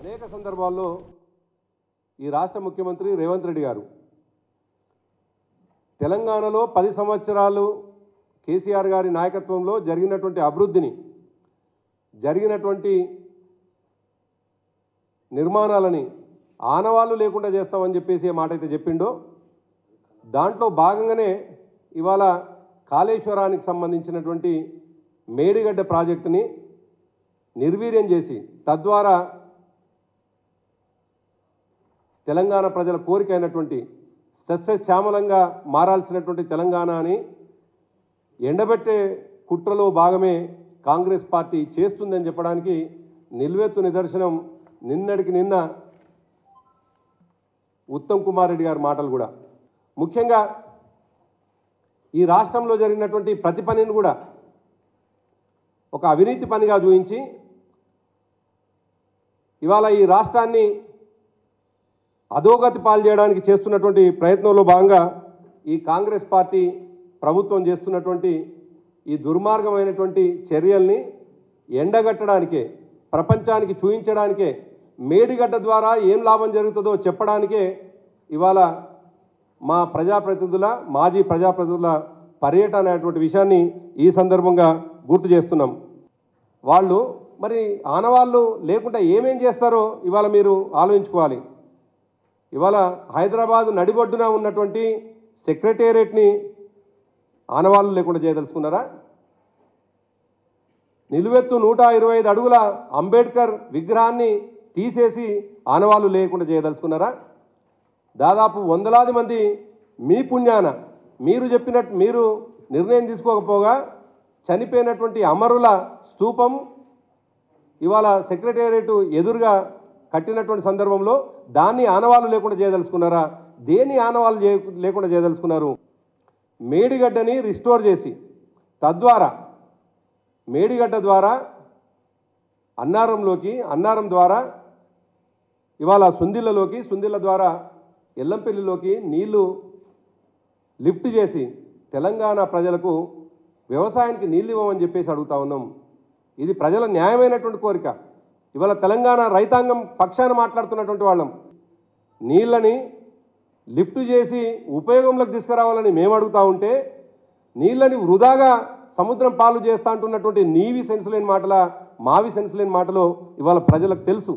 అనేక సందర్భాల్లో ఈ రాష్ట్ర ముఖ్యమంత్రి రేవంత్ రెడ్డి గారు తెలంగాణలో 10 సంవత్సరాలు కేసీఆర్ గారి నాయకత్వంలో జరిగినటువంటి అభివృద్ధిని, జరిగినటువంటి నిర్మాణాలని ఆనవాళ్ళు లేకుండా చేస్తామని చెప్పేసి ఏ మాట అయితే చెప్పిండో దాంట్లో భాగంగానే ఇవాళ కాళేశ్వరానికి సంబంధించినటువంటి మేడిగడ్డ ప్రాజెక్టుని నిర్వీర్యం చేసి తద్వారా తెలంగాణ ప్రజల కోరిక అయినటువంటి సస్యశ్యామలంగా మారాల్సినటువంటి తెలంగాణని ఎండబెట్టే కుట్రలో భాగమే కాంగ్రెస్ పార్టీ చేస్తుందని చెప్పడానికి నిల్వెత్తు నిదర్శనం నిన్నటికి నిన్న ఉత్తమ్ కుమార్ రెడ్డి గారి మాటలు కూడా. ముఖ్యంగా ఈ రాష్ట్రంలో జరిగినటువంటి ప్రతి పనిని కూడా ఒక అవినీతి పనిగా చూపించి ఇవాళ ఈ రాష్ట్రాన్ని అధోగతి పాలు చేయడానికి చేస్తున్నటువంటి ప్రయత్నంలో భాగంగా ఈ కాంగ్రెస్ పార్టీ ప్రభుత్వం చేస్తున్నటువంటి ఈ దుర్మార్గమైనటువంటి చర్యల్ని ఎండగట్టడానికే, ప్రపంచానికి చూపించడానికే, మేడిగడ్డ ద్వారా ఏం లాభం జరుగుతుందో చెప్పడానికే ఇవాళ మా ప్రజాప్రతినిధుల, మాజీ ప్రజాప్రతినిధుల పర్యటన అనేటువంటి విషయాన్ని ఈ సందర్భంగా గుర్తు చేస్తున్నాం. వాళ్ళు మరి ఆనవాళ్ళు లేకుండా ఏమేం చేస్తారో ఇవాళ మీరు ఆలోచించుకోవాలి. ఇవాళ హైదరాబాద్ నడిబొడ్డున ఉన్నటువంటి సెక్రటేరియట్ని ఆనవాళ్ళు లేకుండా చేయదలుచుకున్నారా? నిలువెత్తు 125 అడుగుల అంబేద్కర్ విగ్రహాన్ని తీసేసి ఆనవాళ్ళు లేకుండా చేయదలుచుకున్నారా? దాదాపు వందలాది మంది మీ పుణ్యాన మీరు చెప్పినట్టు మీరు నిర్ణయం తీసుకోకపోగా చనిపోయినటువంటి అమరుల స్తూపం ఇవాళ సెక్రటేరియట్ ఎదురుగా కట్టినటువంటి సందర్భంలో దాన్ని ఆనవాళ్ళు లేకుండా చేయదలుచుకున్నారా? దేని ఆనవాళ్ళు లేకుండా చేయదలుచుకున్నారు? మేడిగడ్డని రిస్టోర్ చేసి తద్వారా మేడిగడ్డ ద్వారా అన్నారం ద్వారా ఇవాళ సుందిళ్ళలోకి, సుందిళ్ళ ద్వారా ఎల్లంపల్లిలోకి నీళ్లు లిఫ్ట్ చేసి తెలంగాణ ప్రజలకు వ్యవసాయానికి నీళ్ళు ఇవ్వమని చెప్పేసి అడుగుతా ఉన్నాం. ఇది ప్రజల న్యాయమైనటువంటి కోరిక. ఇవాళ తెలంగాణ రైతాంగం పక్షాన మాట్లాడుతున్నటువంటి వాళ్ళం. నీళ్ళని లిఫ్ట్ చేసి ఉపయోగంలోకి తీసుకురావాలని మేము అడుగుతూ ఉంటే నీళ్ళని వృధాగా సముద్రం పాలు చేస్తా అంటున్నటువంటి నీవి సెన్స్ లేని మాటల, మావి సెన్స్ లేని మాటలు ఇవాళ ప్రజలకు తెలుసు.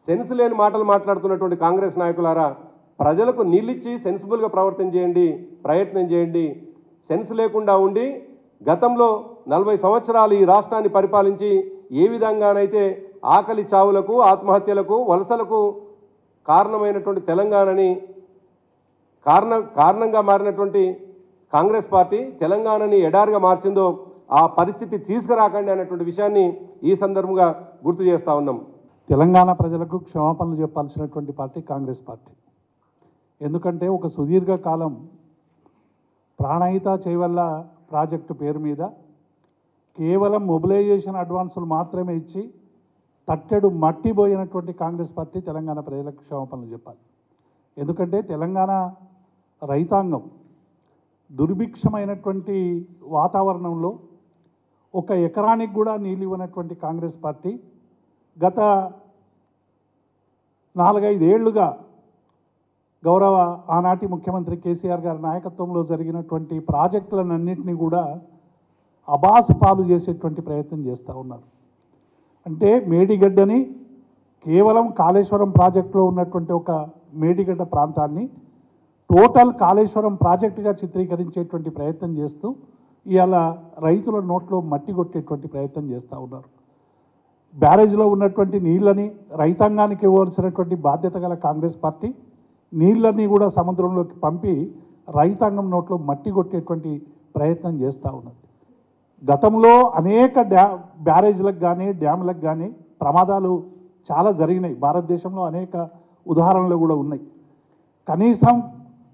సెన్స్ లేని మాటలు మాట్లాడుతున్నటువంటి కాంగ్రెస్ నాయకులారా, ప్రజలకు నీళ్ళిచ్చి సెన్సిబుల్గా ప్రయత్నం చేయండి. సెన్స్ లేకుండా ఉండి గతంలో 40 సంవత్సరాలు ఈ రాష్ట్రాన్ని పరిపాలించి ఏ విధంగానైతే ఆకలి చావులకు, ఆత్మహత్యలకు, వలసలకు కారణమైనటువంటి తెలంగాణని కారణంగా మారినటువంటి కాంగ్రెస్ పార్టీ తెలంగాణని ఎడారిగా మార్చిందో ఆ పరిస్థితి తీసుకురాకండి అనేటువంటి విషయాన్ని ఈ సందర్భంగా గుర్తు చేస్తూ ఉన్నాం. తెలంగాణ ప్రజలకు క్షమాపణలు చెప్పాల్సినటువంటి పార్టీ కాంగ్రెస్ పార్టీ. ఎందుకంటే ఒక సుదీర్ఘ కాలం ప్రాణహిత చేవెళ్ళ ప్రాజెక్టు పేరు మీద కేవలం మొబిలైజేషన్ అడ్వాన్సులు మాత్రమే ఇచ్చి తట్టెడు మట్టిపోయినటువంటి కాంగ్రెస్ పార్టీ తెలంగాణ ప్రజలకు క్షమాపణలు చెప్పాలి. ఎందుకంటే తెలంగాణ రైతాంగం దుర్భిక్షమైనటువంటి వాతావరణంలో ఒక ఎకరానికి కూడా నీళ్ళు ఇవ్వనటువంటి కాంగ్రెస్ పార్టీ గత 4-5 ఏళ్లుగా గౌరవ ఆనాటి ముఖ్యమంత్రి కేసీఆర్ గారి నాయకత్వంలో జరిగినటువంటి ప్రాజెక్టులన్నింటినీ కూడా అబాసు పాలు చేసేటువంటి ప్రయత్నం చేస్తూ ఉన్నారు. అంటే మేడిగడ్డని కేవలం కాళేశ్వరం ప్రాజెక్టులో ఉన్నటువంటి ఒక మేడిగడ్డ ప్రాంతాన్ని టోటల్ కాళేశ్వరం ప్రాజెక్టుగా చిత్రీకరించేటువంటి ప్రయత్నం చేస్తూ ఇవాళ రైతుల నోట్లో మట్టి కొట్టేటువంటి ప్రయత్నం చేస్తూ ఉన్నారు. బ్యారేజ్లో ఉన్నటువంటి నీళ్ళని రైతాంగానికి ఇవ్వాల్సినటువంటి బాధ్యత గల కాంగ్రెస్ పార్టీ నీళ్ళని కూడా సముద్రంలోకి పంపి రైతాంగం నోట్లో మట్టి కొట్టేటువంటి ప్రయత్నం చేస్తూ ఉన్నది. గతంలో అనేక బ్యారేజ్లకు కానీ డ్యాములకు కానీ ప్రమాదాలు చాలా జరిగినాయి. భారతదేశంలో అనేక ఉదాహరణలు కూడా ఉన్నాయి. కనీసం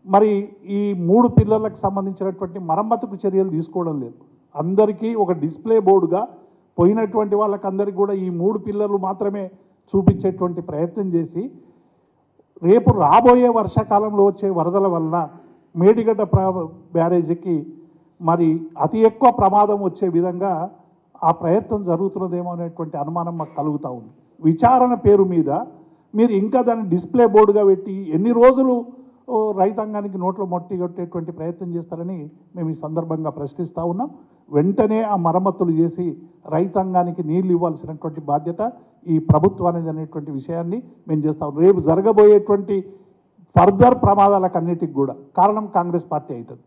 మరి ఈ 3 పిల్లర్లకు సంబంధించినటువంటి మరమ్మతుకు చర్యలు తీసుకోవడం లేదు. అందరికీ ఒక డిస్ప్లే బోర్డుగా పోయినటువంటి వాళ్ళకందరికీ కూడా ఈ 3 పిల్లర్లు మాత్రమే చూపించేటువంటి ప్రయత్నం చేసి రేపు రాబోయే వర్షాకాలంలో వచ్చే వరదల వలన మేడిగడ్డ బ్యారేజీకి మరి అతి ఎక్కువ ప్రమాదం వచ్చే విధంగా ఆ ప్రయత్నం జరుగుతున్నదేమో అనేటువంటి అనుమానం మాకు కలుగుతూ ఉంది. విచారణ పేరు మీద మీరు ఇంకా దాన్ని డిస్ప్లే బోర్డుగా పెట్టి ఎన్ని రోజులు రైతాంగానికి నోట్లో మొట్టి కొట్టేటువంటి ప్రయత్నం చేస్తారని మేము ఈ సందర్భంగా ప్రశ్నిస్తూ ఉన్నాం. వెంటనే ఆ మరమ్మతులు చేసి రైతాంగానికి నీళ్లు ఇవ్వాల్సినటువంటి బాధ్యత ఈ ప్రభుత్వానికి అనేటువంటి విషయాన్ని మేము చేస్తాం. రేపు జరగబోయేటువంటి ఫర్దర్ ప్రమాదాలకు అన్నిటికి కూడా కారణం కాంగ్రెస్ పార్టీ అవుతుంది.